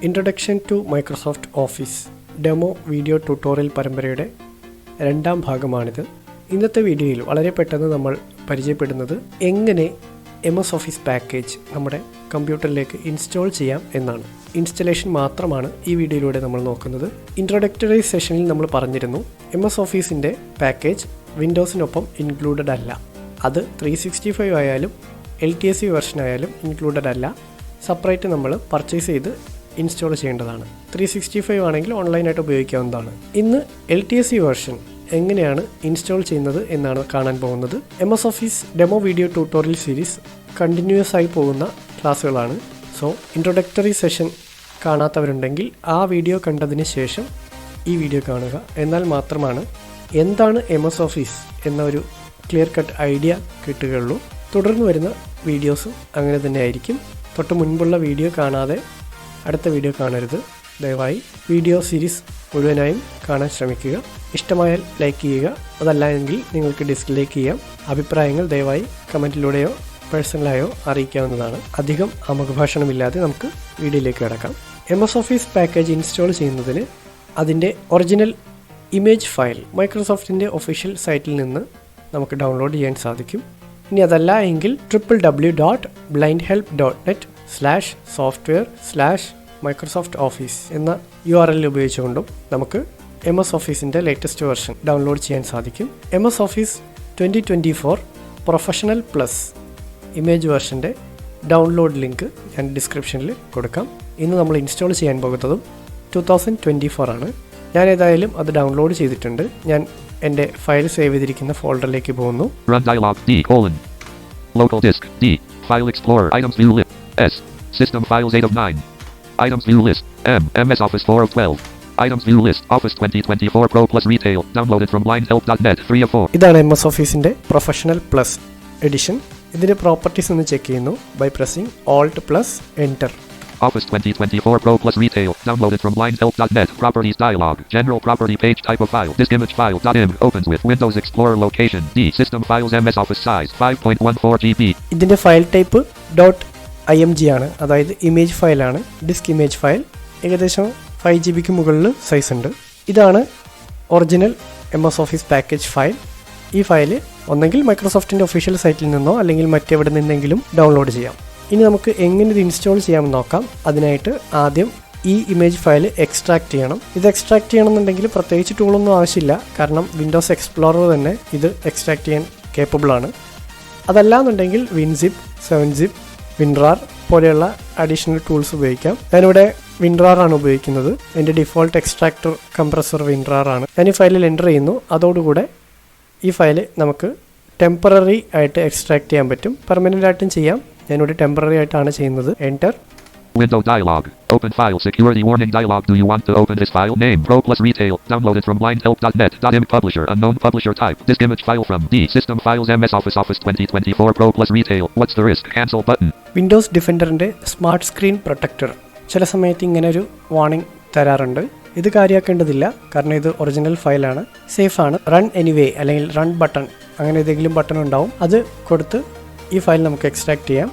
Introduction to Microsoft Office demo video tutorial പരമ്പരയുടെ രണ്ടാം ഭാഗമാണിത്. ഇന്നത്തെ വീഡിയോയിൽ വളരെ പെട്ടെന്ന് നമ്മൾ പരിചയപ്പെടുന്നത് എങ്ങനെ MS ഓഫീസ് പാക്കേജ് നമ്മുടെ കമ്പ്യൂട്ടറിലേക്ക് ഇൻസ്റ്റാൾ ചെയ്യാം എന്നാണ്. ഇൻസ്റ്റലേഷൻ മാത്രമാണ് ഈ വീഡിയോയിലൂടെ നമ്മൾ നോക്കുന്നത്. ഇൻട്രൊഡക്ടറി സെഷനിൽ നമ്മൾ പറഞ്ഞിരുന്നു MS ഓഫീസിൻ്റെ പാക്കേജ് വിൻഡോസിനൊപ്പം ഇൻക്ലൂഡഡ് അല്ല. അത് 365 ആയാലും LTSC വെർഷൻ ആയാലും ഇൻക്ലൂഡഡ് അല്ല. സെപ്പറേറ്റ് നമ്മൾ പർച്ചേസ് ചെയ്ത് ഇൻസ്റ്റാൾ ചെയ്യേണ്ടതാണ്. 365 ആണെങ്കിൽ ഓൺലൈനായിട്ട് ഉപയോഗിക്കാവുന്നതാണ്. ഇന്ന് LTSC വെർഷൻ എങ്ങനെയാണ് ഇൻസ്റ്റാൾ ചെയ്യുന്നത് എന്നാണ് കാണാൻ പോകുന്നത്. MS office demo video tutorial series continuous ആയി പോകുന്ന ക്ലാസ്സുകളാണ്. സോ ഇൻട്രൊഡക്ടറി സെഷൻ കാണാത്തവരുണ്ടെങ്കിൽ ആ വീഡിയോ കണ്ടതിന് ശേഷം ഈ വീഡിയോ കാണുക. എന്നാൽ മാത്രമാണ് എന്താണ് MS ഓഫീസ് എന്ന ഒരു ക്ലിയർ കട്ട് ഐഡിയ കിട്ടുകയുള്ളൂ. തുടർന്ന് വരുന്ന വീഡിയോസും അങ്ങനെ തന്നെ ആയിരിക്കും. തൊട്ട് മുൻപുള്ള വീഡിയോ കാണാതെ അടുത്ത വീഡിയോ കാണരുത്. ദയവായി വീഡിയോ സീരീസ് മുഴുവനായും കാണാൻ ശ്രമിക്കുക. ഇഷ്ടമായാൽ ലൈക്ക് ചെയ്യുക. അതല്ല എങ്കിൽ നിങ്ങൾക്ക് ഡിസ്ലൈക്ക് ചെയ്യാം. അഭിപ്രായങ്ങൾ ദയവായി കമൻറ്റിലൂടെയോ പേഴ്സണലായോ അറിയിക്കാവുന്നതാണ്. അധികം ആമുഖഭാഷണമില്ലാതെ നമുക്ക് വീഡിയോയിലേക്ക് കിടക്കാം. MS ഓഫീസ് പാക്കേജ് ഇൻസ്റ്റാൾ ചെയ്യുന്നതിന് അതിൻ്റെ ഒറിജിനൽ ഇമേജ് ഫയൽ മൈക്രോസോഫ്റ്റിൻ്റെ ഒഫീഷ്യൽ സൈറ്റിൽ നിന്ന് നമുക്ക് ഡൗൺലോഡ് ചെയ്യാൻ സാധിക്കും. ഇനി അതല്ല എങ്കിൽ www.blindhelp.net/software/Microsoft Office എന്ന URL ഉപയോഗിച്ചുകൊണ്ടും നമുക്ക് MS ഓഫീസിൻ്റെ ലേറ്റസ്റ്റ് വെർഷൻ ഡൗൺലോഡ് ചെയ്യാൻ സാധിക്കും. MS office 2024 professional plus image വെർഷൻ്റെ ഡൗൺലോഡ് ലിങ്ക് ഞാൻ ഡിസ്ക്രിപ്ഷനിൽ കൊടുക്കാം. ഇന്ന് നമ്മൾ ഇൻസ്റ്റാൾ ചെയ്യാൻ പോകുന്നതും 2024 ആണ്. ഞാൻ ഏതായാലും അത് ഡൗൺലോഡ് ചെയ്തിട്ടുണ്ട്. ഞാൻ എൻ്റെ ഫയൽ സേവ് ചെയ്തിരിക്കുന്ന ഫോൾഡറിലേക്ക് പോകുന്നു. Run dialog D: Local disk D. File Explorer items view list S. System files 8 of 9. Items view list M. MS Office 4 of 12. Items view list Office 2024 Pro Plus Retail downloaded from blindhelp.net 3 of 4. ഇതാണ് MS ഓഫീസിൻ്റെ professional plus edition. ഇതിൻ്റെ properties ഒന്ന് check ചെയ്യുന്നു by pressing Alt+Enter. Office 2024 Pro Plus Retail downloaded from blindhelp.net. Properties dialog. General property page type of file. Disk image file .im opens with Windows Explorer location D. System files MS Office size 5.14 GB. ഇതിൻ്റെ file type .img ആണ്, അതായത് image ഫയലാണ്. Disk image file ഏകദേശം 5 GB മുകളിൽ size ഉണ്ട്. ഇതാണ് original MS office package file. ഈ file ഒന്നെങ്കിൽ മൈക്രോസോഫ്റ്റിൻ്റെ official സൈറ്റിൽ നിന്നോ അല്ലെങ്കിൽ മറ്റെവിടെ നിന്നെങ്കിലും ഡൗൺലോഡ് ചെയ്യാം. ഇനി നമുക്ക് എങ്ങനെ ഇത് ഇൻസ്റ്റാൾ ചെയ്യാമെന്ന് നോക്കാം. അതിനായിട്ട് ആദ്യം ഈ ഇമേജ് ഫയൽ എക്സ്ട്രാക്ട് ചെയ്യണം. ഇത് എക്സ്ട്രാക്ട് ചെയ്യണമെന്നുണ്ടെങ്കിൽ പ്രത്യേകിച്ച് ടൂളൊന്നും ആവശ്യമില്ല, കാരണം വിൻഡോസ് എക്സ്പ്ലോറർ തന്നെ ഇത് എക്സ്ട്രാക്ട് ചെയ്യാൻ കേപ്പബിൾ ആണ്. അതല്ലാന്നുണ്ടെങ്കിൽ WinZip, 7zip, WinRAR പോലെയുള്ള അഡീഷണൽ ടൂൾസ് ഉപയോഗിക്കാം. ഞാനിവിടെ WinRAR ആണ് ഉപയോഗിക്കുന്നത്. എൻ്റെ ഡിഫോൾട്ട് എക്സ്ട്രാക്ടർ കംപ്രസർ WinRAR ആണ്. ഞാൻ ഈ ഫയലിൽ എൻ്റർ ചെയ്യുന്നു. അതോടുകൂടെ ഈ ഫയൽ നമുക്ക് ടെമ്പററി ആയിട്ട് എക്സ്ട്രാക്ട് ചെയ്യാൻ പറ്റും, പെർമനൻ്റ് ആയിട്ടും ചെയ്യാം. ഞാനിവിടെ ടെമ്പററി ആയിട്ടാണ് ചെയ്യുന്നത്. Enter. Window dialog. Open file security warning dialog. Do you want to open this file? Name Pro Plus Retail downloaded from blindhelp.net. .im publisher unknown publisher type. Disk image file from D. System files MS Office 2024 Pro Plus Retail. What's the risk? Cancel button. Windows ഡിഫൻഡറിൻ്റെ smart screen protector ചില സമയത്ത് ഇങ്ങനെ ഒരു warning തരാറുണ്ട്. ഇത് കാര്യമാക്കേണ്ടതില്ല, കാരണം ഇത് original ഫയലാണ്, സേഫാണ്. റൺ എനിവേ അല്ലെങ്കിൽ റൺ ബട്ടൺ അങ്ങനെ ഏതെങ്കിലും ബട്ടൺ ഉണ്ടാവും. അത് കൊടുത്ത് ഈ ഫയൽ നമുക്ക് എക്സ്ട്രാക്ട് ചെയ്യാം.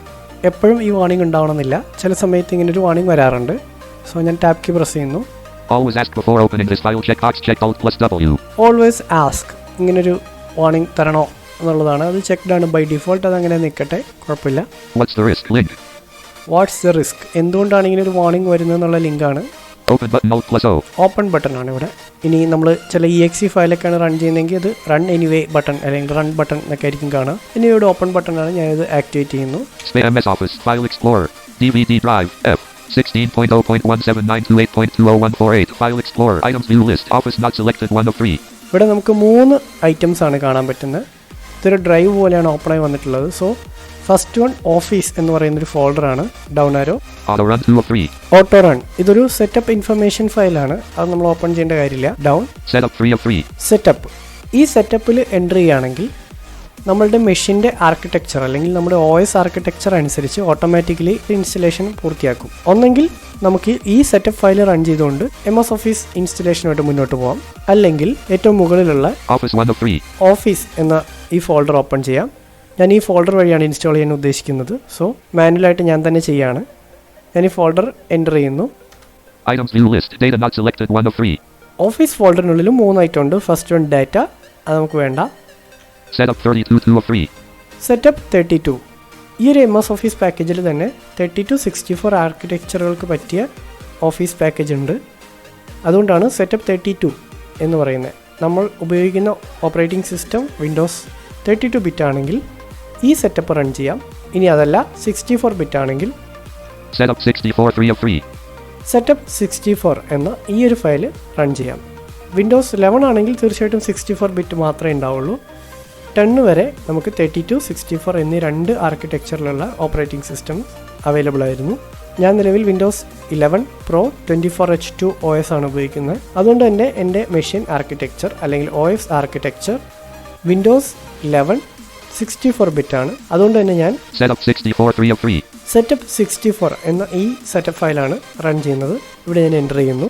എപ്പോഴും ഈ വാർണിംഗ് ഉണ്ടാവണമെന്നില്ല, ചില സമയത്ത് ഇങ്ങനെ ഒരു വാർണിംഗ് വരാറുണ്ട്. സോ ഞാൻ ടാപ്പ് കീ പ്രസ് ചെയ്യുന്നു. Always ask before opening this file. Check box checked Alt+W. Always ask ഇങ്ങനൊരു വാർണിംഗ് തരണോ എന്നുള്ളതാണ്. അത് ചെക്ക്ഡ് ആണ് ബൈ ഡിഫോൾട്ട്. അതങ്ങനെ നിൽക്കട്ടെ, കുഴപ്പമില്ല. What's the risk? Link. What's the risk, എന്തുകൊണ്ടാണ് ഇങ്ങനെ ഒരു വാർണിംഗ് വരുന്നതെന്നുള്ള ലിങ്കാണ്. Open button Alt+O. Open button ആണ് ഇവിടെ. ഇനി നമ്മൾ ചില EXE ഫയലൊക്കെയാണ് റൺ ചെയ്യുന്നതെങ്കിൽ അത് റൺ എനിവേ ബട്ടൺ അല്ലെങ്കിൽ റൺ ബട്ടൺ എന്നൊക്കെ ആയിരിക്കും കാണുക. ഇനി ഇവിടെ ഓപ്പൺ ബട്ടൺ ആണ്, ഞാനിത് ആക്ടിവേറ്റ് ചെയ്യുന്നു. MS Office File Explorer DVD drive F 16.0.17928.20148 File Explorer Items View List Office not selected 1 of 3. ഇവിടെ നമുക്ക് 3 items ആണ് കാണാൻ പറ്റുന്നത്. ഇതൊരു ഡ്രൈവ് പോലെയാണ് ഓപ്പണായി വന്നിട്ടുള്ളത്. സോ ഫസ്റ്റ് വൺ ഓഫീസ് എന്ന് പറയുന്നൊരു ഫോൾഡറാണ്. Down arrow. Auto run 2 of 3. Auto run ഇതൊരു സെറ്റപ്പ് ഇൻഫർമേഷൻ ഫയലാണ്. അത് നമ്മൾ ഓപ്പൺ ചെയ്യേണ്ട കാര്യമില്ല. ഡൗൺ. Setup 3 of 3. സെറ്റപ്പ്. ഈ സെറ്റപ്പിൽ എൻ്റർ ചെയ്യുകയാണെങ്കിൽ നമ്മളുടെ മെഷീൻ്റെ ആർക്കിടെക്ചർ അല്ലെങ്കിൽ നമ്മുടെ OS ആർക്കിടെക്ചർ അനുസരിച്ച് ഓട്ടോമാറ്റിക്കലി ഇൻസ്റ്റലേഷൻ പൂർത്തിയാക്കും. ഒന്നെങ്കിൽ നമുക്ക് ഈ സെറ്റപ്പ് ഫയൽ റൺ ചെയ്തുകൊണ്ട് MS ഓഫീസ് ഇൻസ്റ്റലേഷനുമായിട്ട് മുന്നോട്ട് പോകാം. അല്ലെങ്കിൽ ഏറ്റവും മുകളിലുള്ള ഓഫീസ് എന്ന ഈ ഫോൾഡർ ഓപ്പൺ ചെയ്യാം. ഞാൻ ഈ ഫോൾഡർ വഴിയാണ് ഇൻസ്റ്റാൾ ചെയ്യാൻ ഉദ്ദേശിക്കുന്നത്. സോ മാനുവലായിട്ട് ഞാൻ തന്നെ ചെയ്യുകയാണ്. ഞാൻ ഈ ഫോൾഡർ എൻ്റർ ചെയ്യുന്നു. Items view list. Data not selected 1 of 3. Office ഫോൾഡറിനുള്ളിലും 3 item ഉണ്ട്. ഫസ്റ്റ് വൺ ഡാറ്റ, അത് നമുക്ക് വേണ്ട. Setup 32 2 of 3. സെറ്റപ്പ് 32. ഈ ഒരു MS ഓഫീസ് പാക്കേജിൽ തന്നെ 3264 ആർക്കിടെക്ചറുകൾക്ക് പറ്റിയ ഓഫീസ് പാക്കേജ് ഉണ്ട്. അതുകൊണ്ടാണ് സെറ്റപ്പ് 32 എന്ന് പറയുന്നത്. നമ്മൾ ഉപയോഗിക്കുന്ന ഓപ്പറേറ്റിംഗ് സിസ്റ്റം വിൻഡോസ് 32 ബിറ്റ് ആണെങ്കിൽ ഈ സെറ്റപ്പ് റൺ ചെയ്യാം. ഇനി അതല്ല 64 ബിറ്റ് ആണെങ്കിൽ Setup 64 3 of 3. സെറ്റപ്പ് 64 എന്ന ഈ ഒരു ഫയൽ റൺ ചെയ്യാം. വിൻഡോസ് 11 ആണെങ്കിൽ തീർച്ചയായിട്ടും 64 ബിറ്റ് മാത്രമേ ഉണ്ടാവുള്ളൂ. 10 വരെ നമുക്ക് 32 64 എന്നീ 2 ആർക്കിടെക്ചറിലുള്ള ഓപ്പറേറ്റിംഗ് സിസ്റ്റം അവൈലബിൾ ആയിരുന്നു. ഞാൻ നിലവിൽ വിൻഡോസ് 11 Pro 24H2 OS ആണ് ഉപയോഗിക്കുന്നത്. അതുകൊണ്ട് തന്നെ എൻ്റെ മെഷീൻ ആർക്കിടെക്ചർ അല്ലെങ്കിൽ OS ആർക്കിടെക്ചർ വിൻഡോസ് 11 64 ബിറ്റ് ആണ്. അതുകൊണ്ട് തന്നെ ഞാൻ Setup 64 3 of 3. സെറ്റപ്പ് 64 എന്ന ഈ സെറ്റപ്പ് ഫയലാണ് റൺ ചെയ്യുന്നത്. ഇവിടെ ഞാൻ എൻ്റർ ചെയ്യുന്നു.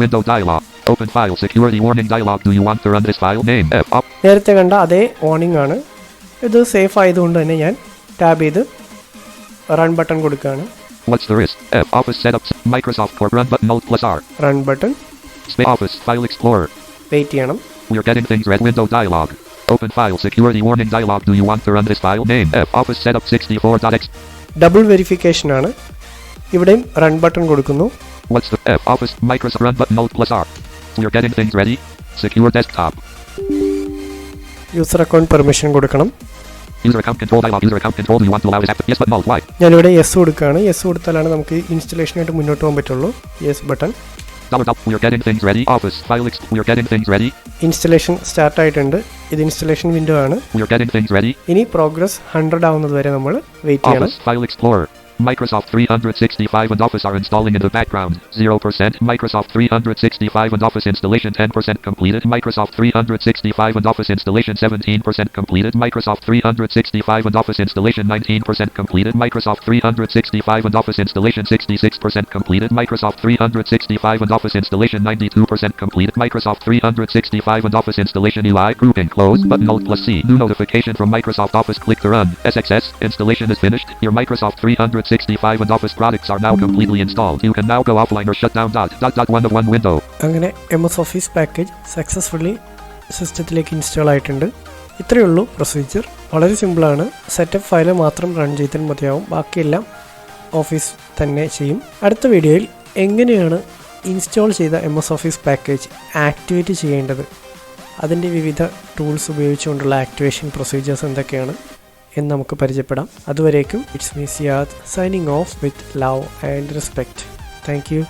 Window dialog. Open file security warning dialog. Do you want to run this file? Name F up. നേരത്തെ കണ്ട അതേ വാർണിംഗ് ആണ്. ഇത് സേഫ് ആയതുകൊണ്ട് തന്നെ ഞാൻ ടാബ് ചെയ്ത് റൺ ബട്ടൺ കൊടുക്കുകയാണ്. What's the risk? F Office setup Microsoft Core run button Alt plus R. Run button. Space Office File Explorer. Wait ചെയ്യണം. We're getting things red window dialog. Open file security warning dialog. Do you want to run this file? Name F Office setup 64.x. Double verification ആണ്. ഇവിടെയും run button കൊടുക്കുന്നു. What's the F Office Microsoft run button Alt plus R. We're getting things ready. Secure desktop. User account permission കൊടുക്കണം. User account control dialog. User account control. Do you want to allow this app? Yes button Alt Y. ഞാനിവിടെ yes കൊടുക്കുകയാണ്. Yes കൊടുത്താലാണ് നമുക്ക് ഇൻസ്റ്റലേഷനായിട്ട് മുന്നോട്ട് പോകാൻ പറ്റുള്ളൂ. Yes button. We're getting things ready. Office file we're getting things ready. Installation start ആയിട്ടുണ്ട്. ഇത് installation window ആണ്. We're getting things ready. ഇനി പ്രോഗ്രസ് 100 ആവുന്നത് വരെ നമ്മൾ വെയിറ്റ് ചെയ്യണം. Office File Explorer. Microsoft 365 and Office are installing in the background. 0%. Microsoft 365 and Office installation 10% completed. Microsoft 365 and Office installation 17% completed. Microsoft 365 and Office installation 19% completed. Microsoft 365 and Office installation 66% completed. Microsoft 365 and Office installation 92% completed. Microsoft 365 and Office installation UI grouping closed button Alt plus C. New notification from Microsoft Office. Click to run. SXS installation is finished. Your Microsoft 365 and Office products are now completely installed. You can now go offline or shut down one of one window. അങ്ങനെ MS office package successfully സിസ്റ്റത്തിലേക്ക് install ആയിട്ടുണ്ട്. ഇത്രയേ ഉള്ളൂ procedure. വളരെ സിമ്പിളാണ്. Setup file മാത്രം run ചെയ്താൽ മതിയാവും. ബാക്കിയെല്ലാം ഓഫീസ് തന്നെ ചെയ്യും. അടുത്ത വീഡിയോയിൽ എങ്ങനെയാണ് ഇൻസ്റ്റാൾ ചെയ്ത MS ഓഫീസ് പാക്കേജ് ആക്ടിവേറ്റ് ചെയ്യേണ്ടത്, അതിൻ്റെ വിവിധ ടൂൾസ് ഉപയോഗിച്ചുകൊണ്ടുള്ള ആക്ടിവേഷൻ പ്രൊസീജിയേഴ്സ് എന്തൊക്കെയാണ് എന്ന് നമുക്ക് പരിചയപ്പെടാം. അതുവരേക്കും it's me Siyad signing off with love and respect. Thank U.